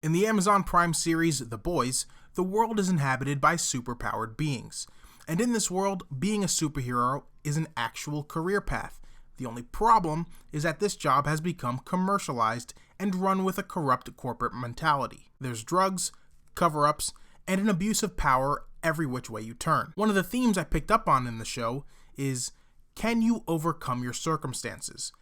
In the Amazon Prime series The Boys, the world is inhabited by superpowered beings. And in this world, being a superhero is an actual career path. The only problem is that this job has become commercialized and run with a corrupt corporate mentality. There's drugs, cover-ups, and an abuse of power every which way you turn. One of the themes I picked up on in the show is, can you overcome your circumstances?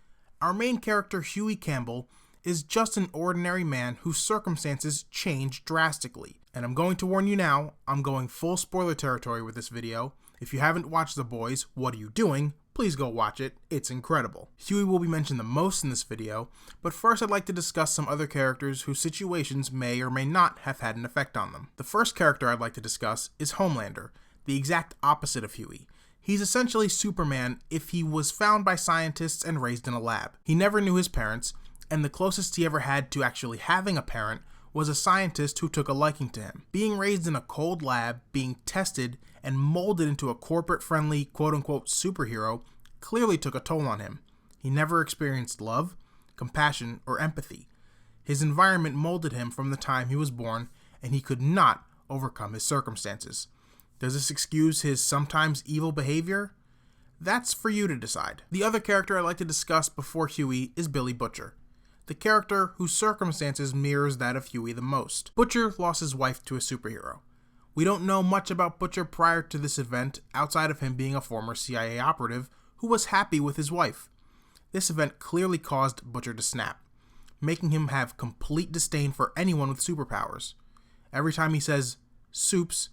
Our main character, Huey Campbell, is just an ordinary man whose circumstances change drastically. And I'm going to warn you now, I'm going full spoiler territory with this video. If you haven't watched The Boys, what are you doing? Please go watch it, it's incredible. Huey will be mentioned the most in this video, but first I'd like to discuss some other characters whose situations may or may not have had an effect on them. The first character I'd like to discuss is Homelander, the exact opposite of Huey. He's essentially Superman if he was found by scientists and raised in a lab. He never knew his parents, and the closest he ever had to actually having a parent was a scientist who took a liking to him. Being raised in a cold lab, being tested, and molded into a corporate-friendly quote-unquote superhero clearly took a toll on him. He never experienced love, compassion, or empathy. His environment molded him from the time he was born, and he could not overcome his circumstances. Does this excuse his sometimes evil behavior? That's for you to decide. The other character I'd like to discuss before Huey is Billy Butcher, the character whose circumstances mirrors that of Huey the most. Butcher lost his wife to a superhero. We don't know much about Butcher prior to this event outside of him being a former CIA operative who was happy with his wife. This event clearly caused Butcher to snap, making him have complete disdain for anyone with superpowers. Every time he says, "soups,"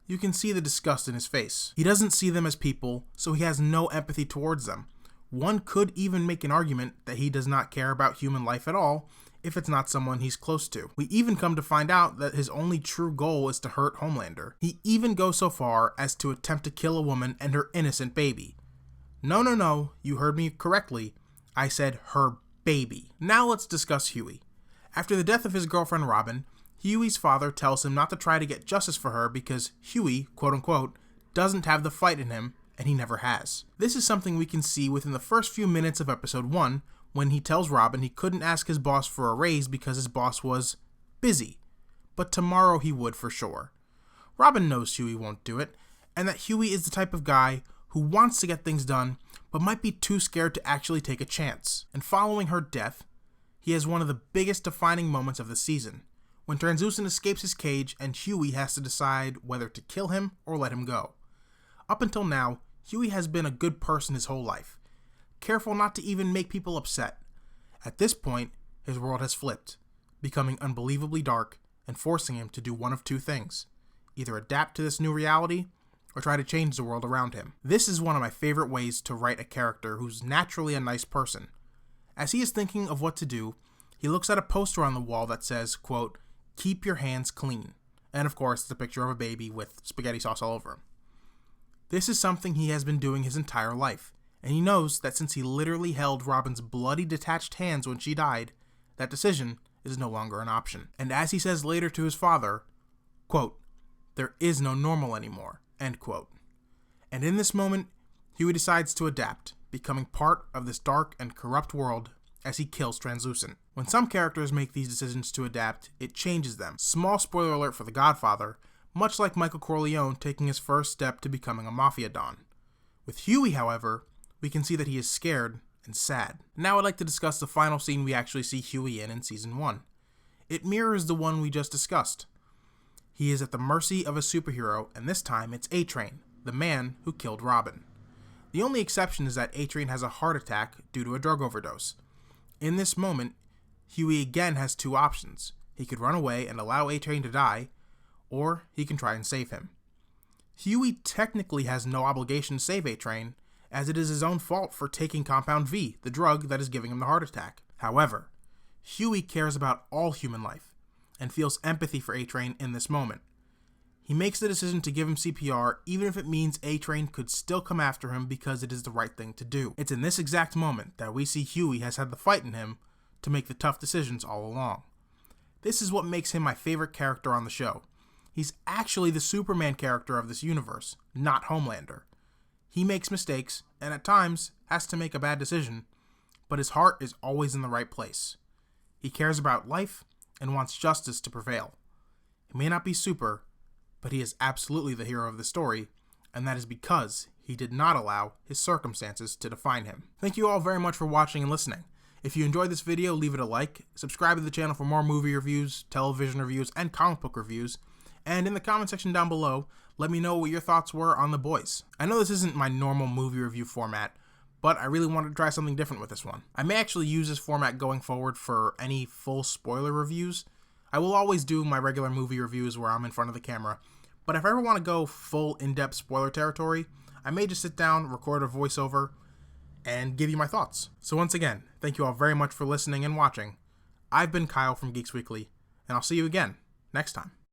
you can see the disgust in his face. He doesn't see them as people, so he has no empathy towards them. One could even make an argument that he does not care about human life at all if it's not someone he's close to. We even come to find out that his only true goal is to hurt Homelander. He even goes so far as to attempt to kill a woman and her innocent baby. No, you heard me correctly. I said her baby. Now let's discuss Huey. After the death of his girlfriend Robin, Huey's father tells him not to try to get justice for her because Huey, quote-unquote, doesn't have the fight in him, and he never has. This is something we can see within the first few minutes of episode 1, when he tells Robin he couldn't ask his boss for a raise because his boss was busy, but tomorrow he would for sure. Robin knows Huey won't do it, and that Huey is the type of guy who wants to get things done, but might be too scared to actually take a chance. And following her death, he has one of the biggest defining moments of the season, when Translucent escapes his cage and Huey has to decide whether to kill him or let him go. Up until now, Huey has been a good person his whole life, careful not to even make people upset. At this point, his world has flipped, becoming unbelievably dark and forcing him to do one of two things: either adapt to this new reality or try to change the world around him. This is one of my favorite ways to write a character who's naturally a nice person. As he is thinking of what to do, he looks at a poster on the wall that says, quote, "Keep your hands clean." And of course, it's a picture of a baby with spaghetti sauce all over him. This is something he has been doing his entire life, and he knows that since he literally held Robin's bloody detached hands when she died, that decision is no longer an option. And as he says later to his father, quote, "There is no normal anymore," end quote. And in this moment, Huey decides to adapt, becoming part of this dark and corrupt world as he kills Translucent. When some characters make these decisions to adapt, it changes them. Small spoiler alert for The Godfather, much like Michael Corleone taking his first step to becoming a mafia don. With Huey, however, we can see that he is scared and sad. Now I'd like to discuss the final scene we actually see Huey in Season 1. It mirrors the one we just discussed. He is at the mercy of a superhero, and this time it's A-Train, the man who killed Robin. The only exception is that A-Train has a heart attack due to a drug overdose. In this moment, Huey again has two options. He could run away and allow A-Train to die, or he can try and save him. Huey technically has no obligation to save A-Train, as it is his own fault for taking Compound V, the drug that is giving him the heart attack. However, Huey cares about all human life, and feels empathy for A-Train in this moment. He makes the decision to give him CPR, even if it means A-Train could still come after him because it is the right thing to do. It's in this exact moment that we see Huey has had the fight in him to make the tough decisions all along. This is what makes him my favorite character on the show. He's actually the Superman character of this universe, not Homelander. He makes mistakes, and at times has to make a bad decision, but his heart is always in the right place. He cares about life and wants justice to prevail. He may not be super, but he is absolutely the hero of the story, and that is because he did not allow his circumstances to define him. Thank you all very much for watching and listening. If you enjoyed this video, leave it a like, subscribe to the channel for more movie reviews, television reviews, and comic book reviews, and in the comment section down below, let me know what your thoughts were on The Boys. I know this isn't my normal movie review format, but I really wanted to try something different with this one. I may actually use this format going forward for any full spoiler reviews. I will always do my regular movie reviews where I'm in front of the camera, but if I ever want to go full in-depth spoiler territory, I may just sit down, record a voiceover, and give you my thoughts. So once again, thank you all very much for listening and watching. I've been Kyle from Geeks Weekly, and I'll see you again next time.